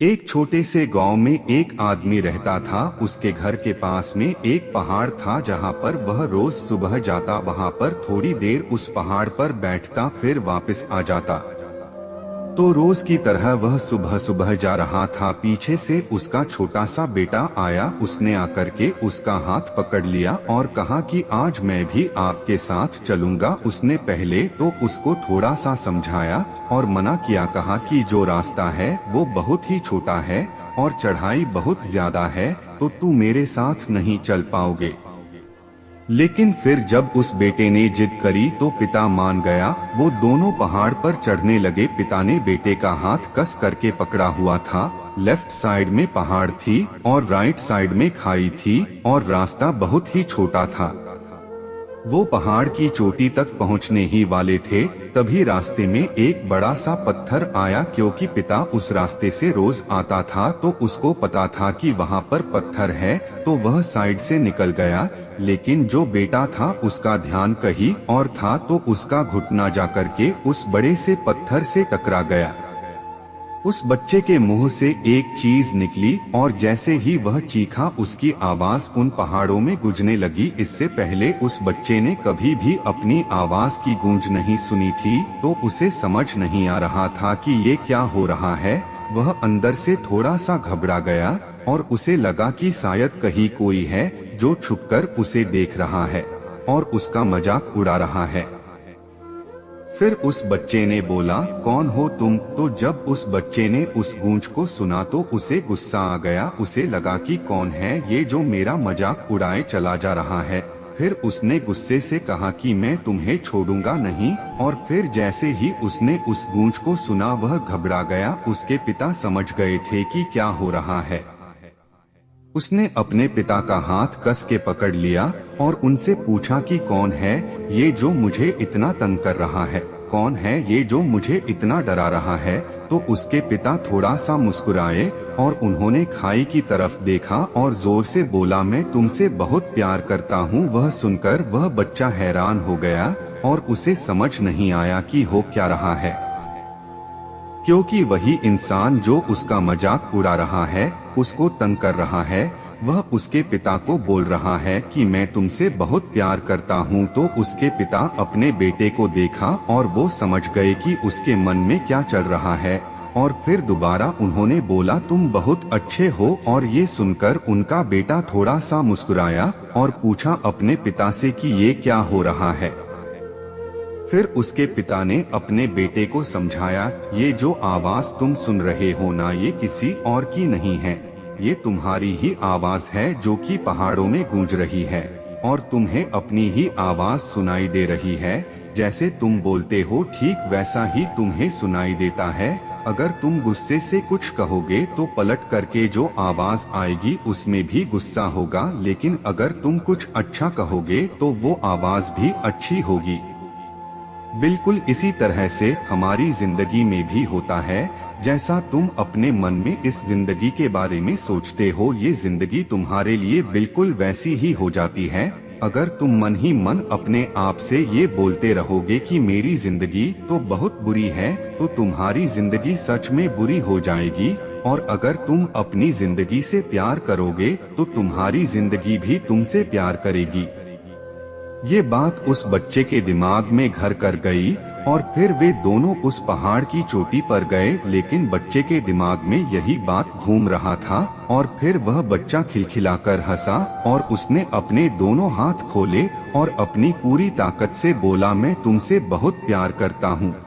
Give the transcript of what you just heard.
एक छोटे से गांव में एक आदमी रहता था। उसके घर के पास में एक पहाड़ था जहां पर वह रोज सुबह जाता, वहां पर थोड़ी देर उस पहाड़ पर बैठता, फिर वापस आ जाता। तो रोज की तरह वह सुबह सुबह जा रहा था। पीछे से उसका छोटा सा बेटा आया। उसने आकर के उसका हाथ पकड़ लिया और कहा कि आज मैं भी आपके साथ चलूंगा। उसने पहले तो उसको थोड़ा सा समझाया और मना किया, कहा कि जो रास्ता है वो बहुत ही छोटा है और चढ़ाई बहुत ज्यादा है, तो तू मेरे साथ नहीं चल पाओगे। लेकिन फिर जब उस बेटे ने जिद करी तो पिता मान गया। वो दोनों पहाड़ पर चढ़ने लगे। पिता ने बेटे का हाथ कस करके पकड़ा हुआ था। लेफ्ट साइड में पहाड़ थी और राइट साइड में खाई थी और रास्ता बहुत ही छोटा था। वो पहाड़ की चोटी तक पहुंचने ही वाले थे, तभी रास्ते में एक बड़ा सा पत्थर आया। क्योंकि पिता उस रास्ते से रोज आता था तो उसको पता था कि वहाँ पर पत्थर है, तो वह साइड से निकल गया। लेकिन जो बेटा था उसका ध्यान कहीं और था, तो उसका घुटना जाकर के उस बड़े से पत्थर से टकरा गया। उस बच्चे के मुंह से एक चीज निकली और जैसे ही वह चीखा, उसकी आवाज उन पहाड़ों में गूंजने लगी। इससे पहले उस बच्चे ने कभी भी अपनी आवाज की गूंज नहीं सुनी थी, तो उसे समझ नहीं आ रहा था कि ये क्या हो रहा है। वह अंदर से थोड़ा सा घबरा गया और उसे लगा कि शायद कहीं कोई है जो छुपकर उसे देख रहा है और उसका मजाक उड़ा रहा है। फिर उस बच्चे ने बोला, कौन हो तुम? तो जब उस बच्चे ने उस गूंज को सुना तो उसे गुस्सा आ गया। उसे लगा कि कौन है ये जो मेरा मजाक उड़ाए चला जा रहा है। फिर उसने गुस्से से कहा कि मैं तुम्हें छोड़ूंगा नहीं। और फिर जैसे ही उसने उस गूंज को सुना वह घबरा गया। उसके पिता समझ गए थे कि क्या हो रहा है। उसने अपने पिता का हाथ कस के पकड़ लिया और उनसे पूछा कि कौन है ये जो मुझे इतना तंग कर रहा है, कौन है ये जो मुझे इतना डरा रहा है। तो उसके पिता थोड़ा सा मुस्कुराए और उन्होंने खाई की तरफ देखा और जोर से बोला, मैं तुमसे बहुत प्यार करता हूँ। वह सुनकर वह बच्चा हैरान हो गया और उसे समझ नहीं आया कि हो क्या रहा है, क्योंकि वही इंसान जो उसका मजाक उड़ा रहा है, उसको तंग कर रहा है, वह उसके पिता को बोल रहा है कि मैं तुमसे बहुत प्यार करता हूँ। तो उसके पिता अपने बेटे को देखा और वो समझ गए कि उसके मन में क्या चल रहा है। और फिर दोबारा उन्होंने बोला, तुम बहुत अच्छे हो। और ये सुनकर उनका बेटा थोड़ा सा मुस्कुराया और पूछा अपने पिता से कि ये क्या हो रहा है। फिर उसके पिता ने अपने बेटे को समझाया, ये जो आवाज तुम सुन रहे हो ना, ये किसी और की नहीं है, ये तुम्हारी ही आवाज है जो कि पहाड़ों में गूंज रही है और तुम्हें अपनी ही आवाज सुनाई दे रही है। जैसे तुम बोलते हो ठीक वैसा ही तुम्हें सुनाई देता है। अगर तुम गुस्से से कुछ कहोगे तो पलट करके जो आवाज आएगी उसमें भी गुस्सा होगा, लेकिन अगर तुम कुछ अच्छा कहोगे तो वो आवाज भी अच्छी होगी। बिल्कुल इसी तरह से हमारी जिंदगी में भी होता है। जैसा तुम अपने मन में इस जिंदगी के बारे में सोचते हो, ये जिंदगी तुम्हारे लिए बिल्कुल वैसी ही हो जाती है। अगर तुम मन ही मन अपने आप से ये बोलते रहोगे कि मेरी जिंदगी तो बहुत बुरी है, तो तुम्हारी जिंदगी सच में बुरी हो जाएगी। और अगर तुम अपनी जिंदगी से प्यार करोगे तो तुम्हारी जिंदगी भी तुमसे प्यार करेगी। ये बात उस बच्चे के दिमाग में घर कर गई और फिर वे दोनों उस पहाड़ की चोटी पर गए। लेकिन बच्चे के दिमाग में यही बात घूम रहा था और फिर वह बच्चा खिलखिलाकर हंसा और उसने अपने दोनों हाथ खोले और अपनी पूरी ताकत से बोला, मैं तुमसे बहुत प्यार करता हूँ।